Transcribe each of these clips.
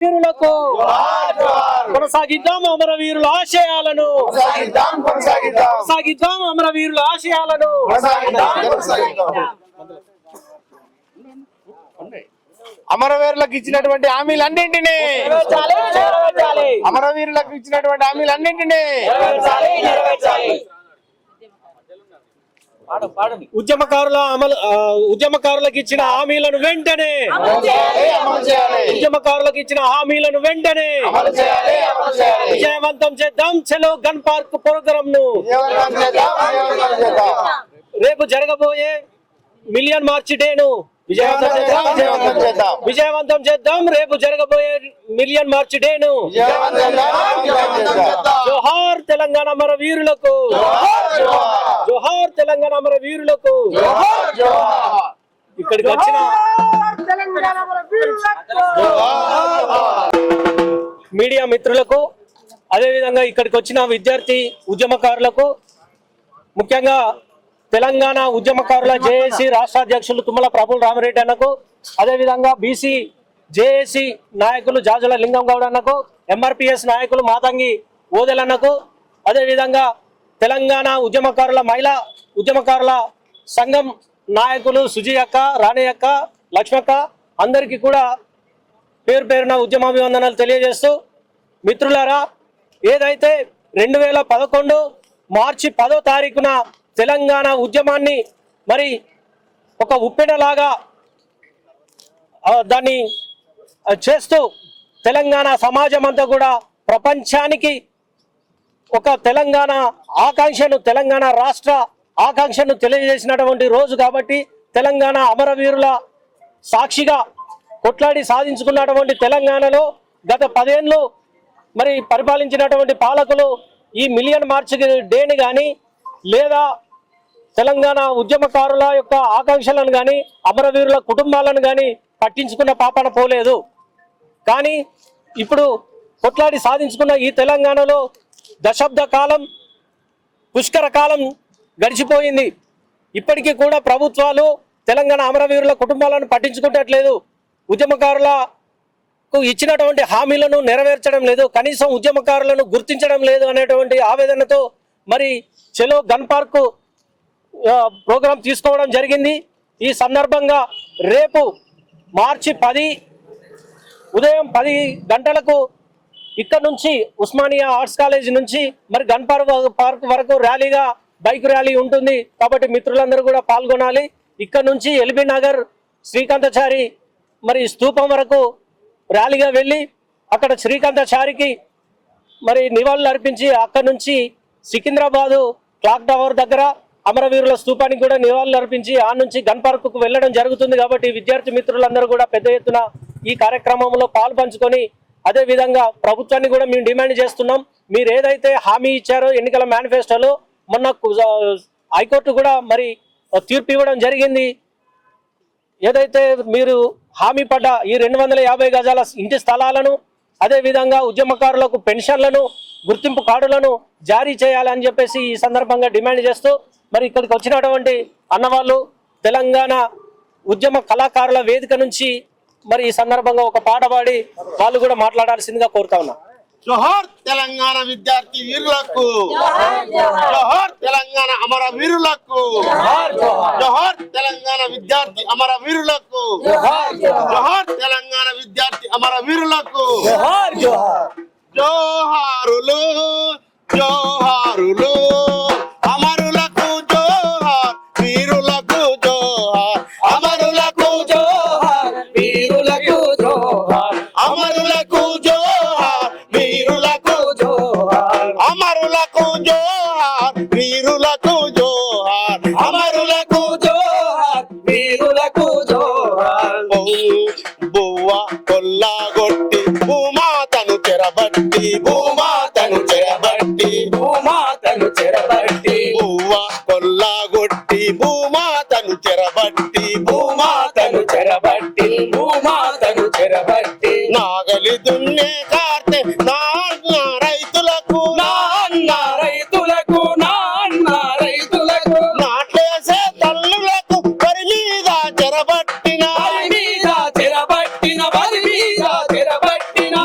వీరులకు కొనసాగిద్దాం అమరవీరుల ఆశయాలను, కొనసాగిద్దాం అమరవీరుల ఆశయాలను. అమరవీరులకు ఇచ్చినటువంటి హామీలన్నింటినీ అమరవీరులకు ఇచ్చినటువంటి హామీలన్నింటినీ ఉద్యమకారులకు ఇచ్చిన హామీలను వెంటనే విజయవంతం చేద్దాం. చలో గన్ పార్క్ ప్రోగ్రామ్ ను రేపు జరగబోయే మిలియన్ మార్చ్ డే ను విజయవంతం చేద్దాం. రేపు జరగబోయే మిలియన్ మార్చ్ డే ను జోహార్ తెలంగాణ అమర వీరులకు, జోహార్ తెలంగాణ అమర వీరులకు. ఇక్కడికి వచ్చిన మీడియా మిత్రులకు, అదేవిధంగా ఇక్కడికి వచ్చిన విద్యార్థి ఉద్యమకారులకు, ముఖ్యంగా తెలంగాణ ఉద్యమకారుల జేఏసీ రాష్ట్ర అధ్యక్షులు తుమ్మల ప్రభుల రామరెడ్డి అన్నకు, అదేవిధంగా బీసీ జేఏసీ నాయకులు జాజుల లింగం గౌడ్ అన్నకు, ఎంఆర్పిఎస్ నాయకులు మాతంగి ఓదెలన్నకు, అదేవిధంగా తెలంగాణ ఉద్యమకారుల మహిళా ఉద్యమకారుల సంఘం నాయకులు సుజీ అక్క, రాణి అక్క, లక్ష్మక్క అందరికీ కూడా పేరు పేరున ఉద్యమాభివందనాలు తెలియజేస్తూ, మిత్రులారా, ఏదైతే 2011 మార్చి 10వ తారీఖున తెలంగాణ ఉద్యమాన్ని మరి ఒక ఉప్పెనలాగా దాన్ని చేస్తూ తెలంగాణ సమాజం అంతా కూడా ప్రపంచానికి ఒక తెలంగాణ ఆకాంక్షను, తెలంగాణ రాష్ట్ర ఆకాంక్షను తెలియజేసినటువంటి రోజు కాబట్టి, తెలంగాణ అమరవీరుల సాక్షిగా కొట్లాడి సాధించుకున్నటువంటి తెలంగాణలో గత 10 ఏళ్ళు మరి పరిపాలించినటువంటి పాలకులు ఈ మిలియన్ మార్చ్ డేని కానీ లేదా తెలంగాణ ఉద్యమకారుల యొక్క ఆకాంక్షలను కానీ అమరవీరుల కుటుంబాలను కానీ పట్టించుకున్న పాపన పోలేదు. కానీ ఇప్పుడు కొట్లాడి సాధించుకున్న ఈ తెలంగాణలో దశాబ్ద కాలం, పుష్కర కాలం గడిచిపోయింది. ఇప్పటికీ కూడా ప్రభుత్వాలు తెలంగాణ అమరవీరుల కుటుంబాలను పట్టించుకుంటట్లేదు, ఉద్యమకారులకు ఇచ్చినటువంటి హామీలను నెరవేర్చడం లేదు, కనీసం ఉద్యమకారులను గుర్తించడం లేదు అనేటువంటి ఆవేదనతో మరి చలో గన్ పార్క్ ప్రోగ్రాం తీసుకోవడం జరిగింది. ఈ సందర్భంగా రేపు మార్చి 10 ఉదయం 10 గంటలకు ఇక్కడ నుంచి ఉస్మానియా ఆర్ట్స్ కాలేజ్ నుంచి మరి గన్ పార్క్ వరకు ర్యాలీగా బైక్ ర్యాలీ ఉంటుంది. కాబట్టి మిత్రులందరూ కూడా పాల్గొనాలి. ఇక్కడ నుంచి ఎల్బీ నగర్ శ్రీకాంతాచారి మరి స్తూపం వరకు ర్యాలీగా వెళ్ళి అక్కడ శ్రీకాంతాచారికి మరి నివాళులు అర్పించి అక్కడ నుంచి సికింద్రాబాదు క్లాక్ టవర్ దగ్గర అమరవీరుల స్తూపానికి కూడా నివాళులు అర్పించి ఆ నుంచి గన్ పార్క్ కు వెళ్ళడం జరుగుతుంది. కాబట్టి విద్యార్థి మిత్రులందరూ కూడా పెద్ద ఎత్తున ఈ కార్యక్రమంలో పాలు పంచుకొని, అదే విధంగా ప్రభుత్వాన్ని కూడా మేము డిమాండ్ చేస్తున్నాం, మీరు ఏదైతే హామీ ఇచ్చారో ఎన్నికల మేనిఫెస్టోలో, మొన్న హైకోర్టు కూడా మరి తీర్పు ఇవ్వడం జరిగింది. ఏదైతే మీరు హామీ పడ్డ ఈ 250 గజాల ఇంటి స్థలాలను, అదే విధంగా ఉద్యమకారులకు పెన్షన్లను, గుర్తింపు కార్డులను జారీ చేయాలని చెప్పేసి ఈ సందర్భంగా డిమాండ్ చేస్తూ మరి ఇక్కడికి వచ్చినటువంటి అన్నవాళ్ళు తెలంగాణ ఉద్యమ కళాకారుల వేదిక నుంచి మరి ఈ సందర్భంగా ఒక పాట పాడి వాళ్ళు కూడా మాట్లాడాల్సిందిగా కోరుతా ఉన్నా. జోహార్ తెలంగాణ విద్యార్థి వీరులకు, జోహార్ తెలంగాణ అమర వీరులకు, జోహార్ తెలంగాణ విద్యార్థి అమర వీరులకు, జోహార్ తెలంగాణ విద్యార్థి అమర వీరులకు, జోహారులు జోహారులు అమరులకు జోహార్, వీరులకు జోహార్, అమరులకు జోహార్, వీరులకు జోహార్, అమరులకు జోహార్, వీరులకు జోహార్, అమరులకు జోహార్, వీరులకు జోహార్, అమరులకు జోహార్, వీరులకు జోహార్. బువ్వ కొల్లాగొట్టి భూమాతను చెరబట్టి, భూమాతను చెరబట్టి, భూమాతను చెరబట్టి, బువ్వ కొల్లాగొట్టి భూమాతను చెరబట్టి, భూమాతను చెరబట్టి, భూమాతను చెరబట్టి, నాగలి దున్నే కార్తె నాన్న రైతులకు, నాన్న రైతులకు, నాన్న రైతులకు, నాట్లేసే తల్లులకు వరి మీద చెరబట్టిన, వరి మీద చెరబట్టిన, వరి మీద చెరబట్టిన,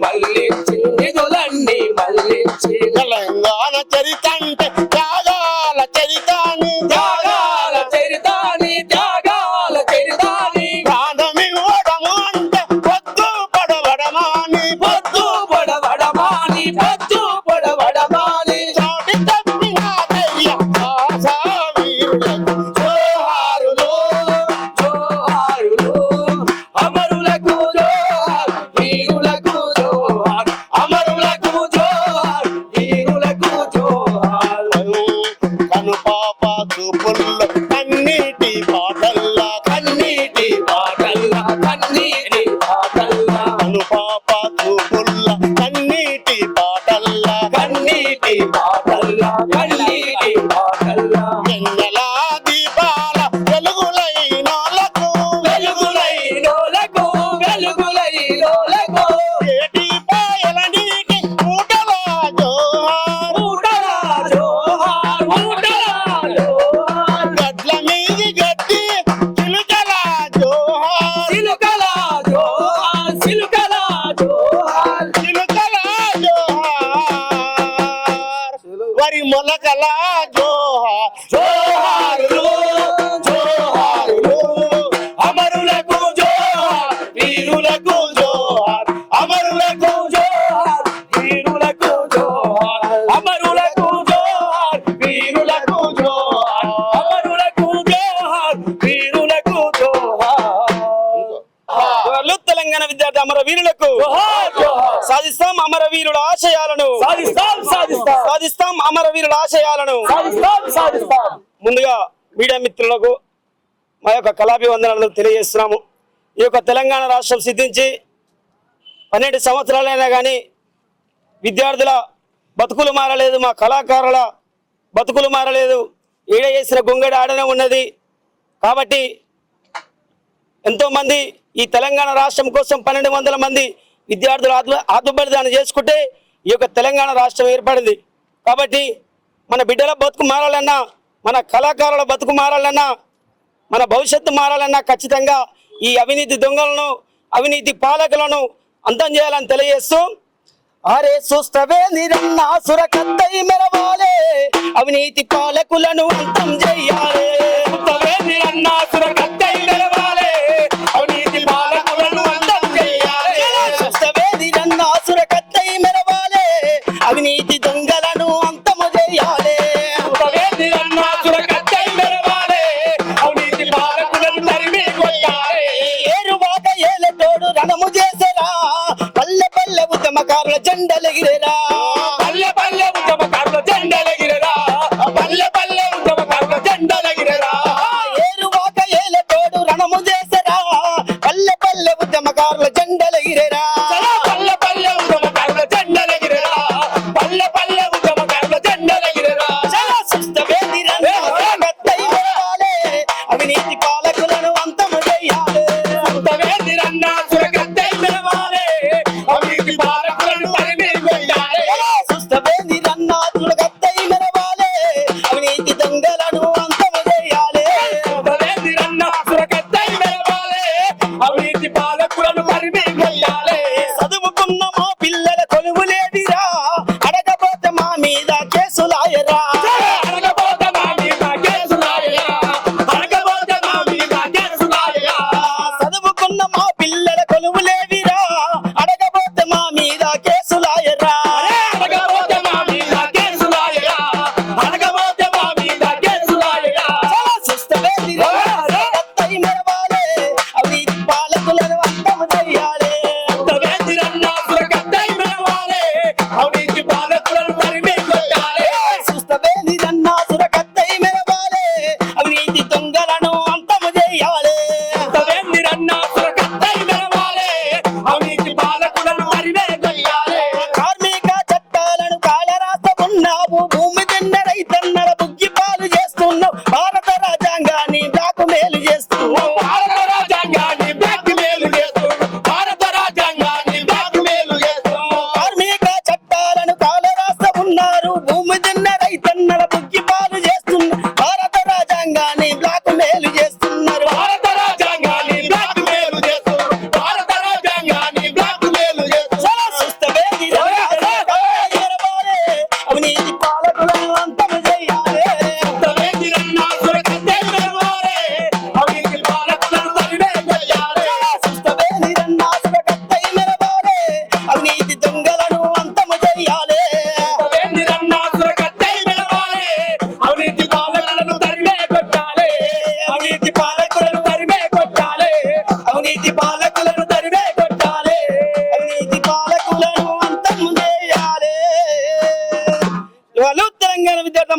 మళ్ళించి నిధులన్నీ మళ్ళించి తెలంగాణ చరితంటే త్యాగాల చరితాని త్యాగాల చరితాని త్యాగాల చరితాని ప్రాణమివ్వడము అంటే పొద్దు పడవడమాని పొద్దు పొడవడమాని పొద్దు పొడవడమాని చాటి తప్పిన దయ్య ఆశా వీరులకు జోహారులు జోహారులు అమరులకు జోహార్ వీరులకు జోహార్ అమరులకు జోహార్ వీరులకు జోహార్ కనుపాప చూపుల్లో కన్నీటి పాటల్లా కన్నీటి పాటల్లా కన్నీటి పాటల్లా కనుపాప చూపుల్ల కన్నీటి పాటల్లా కన్నీటి పాటల్లా కన్నీటి పాటల్లా ఎన్నెలా దీపాల వెలుగులైనోలకు వెలుగులైనోలకు వెలుగులైనోలకు ఏటి పాయల నీటి పూటల జోహార్ ఊటలా జోహార్ ఊటలా జోహార్ గడ్ల మీది గడ్డి చిలుకల జోహార్ సిలుకల జోహార్ సిలుకల జోహార్ చిలుకల జోహార్ వరి మొలకల జోహార్ జోహారులు జోహారులు అమరులకు జోహార్ వీరులకు జోహార్ అమరులకు జోహార్ వీరులకు జోహార్ అమరులకు జోహార్ వీరులకు జోహార్ అమరులకు జోహార్ వీరులకు జోహార్ తెలంగాణ విద్యార్థి అమర వీరులకు జోహార్ జోహార్ సాధిస్తాం అమర వీరుల ఆశయాలను సాధిస్తాం సాధిస్తాం సాధిస్తాం అమర వీరుల ఆశయాలను సాధిస్తాం సాధిస్తాం ముందుగా మీడియా మిత్రులకు మా యొక్క కళాభివందనాలను తెలియజేస్తున్నాము. ఈ యొక్క తెలంగాణ రాష్ట్రం సిద్ధించి 12 సంవత్సరాలైనా కానీ విద్యార్థుల బతుకులు మారలేదు, మా కళాకారుల బతుకులు మారలేదు. ఈడ చేసిన గొంగడి ఆడనే ఉన్నది. కాబట్టి ఎంతోమంది ఈ తెలంగాణ రాష్ట్రం కోసం 1200 మంది విద్యార్థులు ఆత్మబలిదానం చేసుకుంటే ఈ యొక్క తెలంగాణ రాష్ట్రం ఏర్పడింది. కాబట్టి మన బిడ్డల బతుకు మారాలన్నా, మన కళాకారుల బతుకు మారాలన్నా, మన భవిష్యత్తు మారాలన్నా ఖచ్చితంగా ఈ అవినీతి దొంగలను, అవినీతి పాలకులను అంతం చేయాలని తెలియజేస్తూ, అరే చూస్తవే నిరన్నా సురకత్తై మెరవాలే, అవినీతి పాలకులను అంతం చేయాలి. చూస్తవే నిరన్నా సురకత్తై మెరవాలే, అవినీతి పాలకులను అంతం చేయాలి. చూస్తవే నిరన్నా సురకత్తై మెరవాలే, అవినీతి దొంగలను అంతము చేయాలి. చూస్తవే నిరన్నా సురకత్తై మెరవాలే, అవినీతి పాలకులను తరిమి కొట్టాలి. ఏరువాక ఏలతోడు రణము చేసరా, పల్లె పల్లె ఉద్యమకారుల జెండలెగిరేరా. పల్లె పల్లె ఉద్యమకారుల జెండలెగిరెరా, పల్లె పల్లె ఉద్యమకారుల జెండలెగిరెరా. ఏరువాక ఏలతోడు రణము చేసరా, పల్లె పల్లె ఉద్యమకారుల జెండలెగిరేరా. పల్లె పల్లె ఉద్యమకారుల జెండలెగిరెరా, పల్లె పల్లె ఉద్యమకారుల జెండలెగిరెరా. చూస్తవే నిరన్నా సురకత్తై మెరవాలే, అవినీతి పాలకులను అంతము చేయాలి. చూస్తవే నిరన్నా సురకత్తై మెరవాలే, అవినీతి పాలకులను తరిమి కొట్టాలి.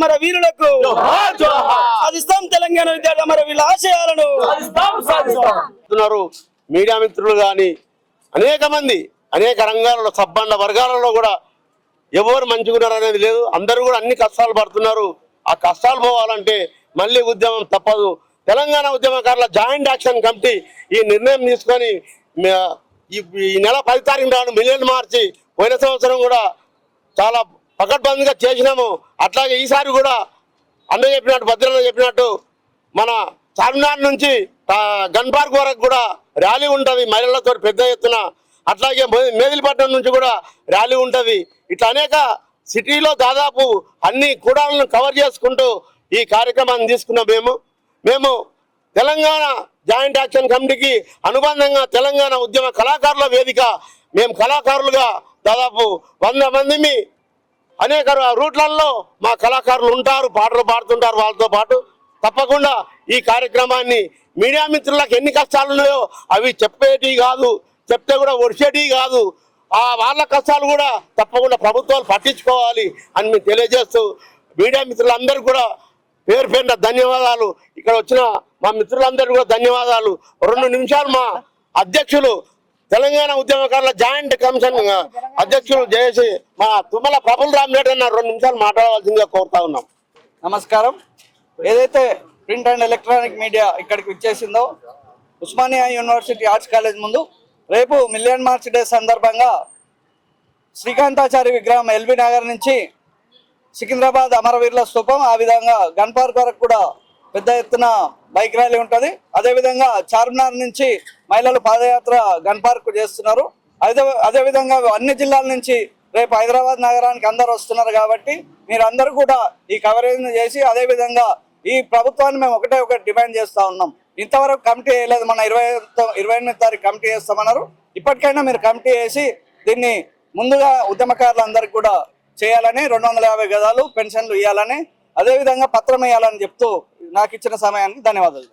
అమర వీరులకు జోహార్ జోహార్ సాధిస్తాం తెలంగాణ విద్యార్థి అమర వీళ్ళ ఆశయాలను. చెప్తున్నారు మీడియా మిత్రులు కానీ అనేక మంది అనేక రంగాలలో సబ్బండ వర్గాలలో కూడా ఎవరు మంచిగున్నారు అనేది లేదు. అందరూ కూడా అన్ని కష్టాలు పడుతున్నారు. ఆ కష్టాలు పోవాలంటే మళ్ళీ ఉద్యమం తప్పదు. తెలంగాణ ఉద్యమకారుల జాయింట్ యాక్షన్ కమిటీ ఈ నిర్ణయం తీసుకొని ఈ నెల 10 తారీఖు నాడు మిలియన్ మార్చి పోయిన సంవత్సరం కూడా చాలా పకడ్బందీగా చేసినాము. అట్లాగే ఈసారి కూడా అన్న చెప్పినట్టు భద్రత చెప్పినట్టు మన చార్మినార్ నుంచి గన్ పార్క్ వరకు కూడా ర్యాలీ ఉంటుంది మహిళలతో పెద్ద ఎత్తున. అట్లాగే మేదిలిపట్నం నుంచి కూడా ర్యాలీ ఉంటుంది. ఇట్లా అనేక సిటీలో దాదాపు అన్ని కూడాలను కవర్ చేసుకుంటూ ఈ కార్యక్రమాన్ని తీసుకున్నాం. మేము తెలంగాణ జాయింట్ యాక్షన్ కమిటీకి అనుబంధంగా తెలంగాణ ఉద్యమ కళాకారుల వేదిక మేము కళాకారులుగా దాదాపు 100 మంది అనేక రూట్లలో మా కళాకారులు ఉంటారు, పాటలు పాడుతుంటారు. వాళ్ళతో పాటు తప్పకుండా ఈ కార్యక్రమాన్ని మీడియా మిత్రులకు ఎన్ని కష్టాలు ఉన్నాయో అవి చెప్పేటి కాదు, చెప్తే కూడా ఒడిచేటి కాదు. వాళ్ళ కష్టాలు కూడా తప్పకుండా ప్రభుత్వాలు పట్టించుకోవాలి అని మేము తెలియజేస్తూ మీడియా మిత్రులందరూ కూడా పేరు పేరున ధన్యవాదాలు. ఇక్కడ వచ్చిన మా మిత్రులందరూ కూడా ధన్యవాదాలు. 2 నిమిషాలు మా అధ్యక్షులు తెలంగాణ ఉద్యమకారుల జాయింట్ కమిషన్ అధ్యక్షులు చేసి మా తుమ్మల ప్రఫుల్ రామరెడ్డి అన్న 2 నిమిషాలు మాట్లాడవలసిందిగా కోరుతా ఉన్నాం. నమస్కారం. ఏదైతే ప్రింట్ అండ్ ఎలక్ట్రానిక్ మీడియా ఇక్కడికి విచ్చేసిందో ఉస్మానియా యూనివర్సిటీ ఆర్ట్స్ కాలేజ్ ముందు రేపు మిలియన్ మార్చ్ డే సందర్భంగా శ్రీకాంతాచారి విగ్రహం ఎల్బీ నగర్ నుంచి సికింద్రాబాద్ అమరవీరుల స్తూపం, ఆ విధంగా గన్ పార్క్ వరకు కూడా పెద్ద ఎత్తున బైక్ ర్యాలీ ఉంటుంది. అదేవిధంగా చార్మినార్ నుంచి మహిళలు పాదయాత్ర గన్ పార్క్ చేస్తున్నారు. అదేవిధంగా అన్ని జిల్లాల నుంచి రేపు హైదరాబాద్ నగరానికి అందరు వస్తున్నారు కాబట్టి మీరందరూ కూడా ఈ కవరేజ్ చేసి అదేవిధంగా ఈ ప్రభుత్వాన్ని మేము ఒకటే డిమాండ్ చేస్తూ ఉన్నాం. ఇంతవరకు కమిటీ వేయలేదు, మన 28వ తారీఖు కమిటీ చేస్తామన్నారు. ఇప్పటికైనా మీరు కమిటీ వేసి దీన్ని ముందుగా ఉద్యమకారులందరికీ కూడా చేయాలని, 250 గజాలు పెన్షన్లు ఇవ్వాలని, అదేవిధంగా పత్రం వేయాలని చెప్తూ నాకు ఇచ్చిన సమయానికి ధన్యవాదాలు.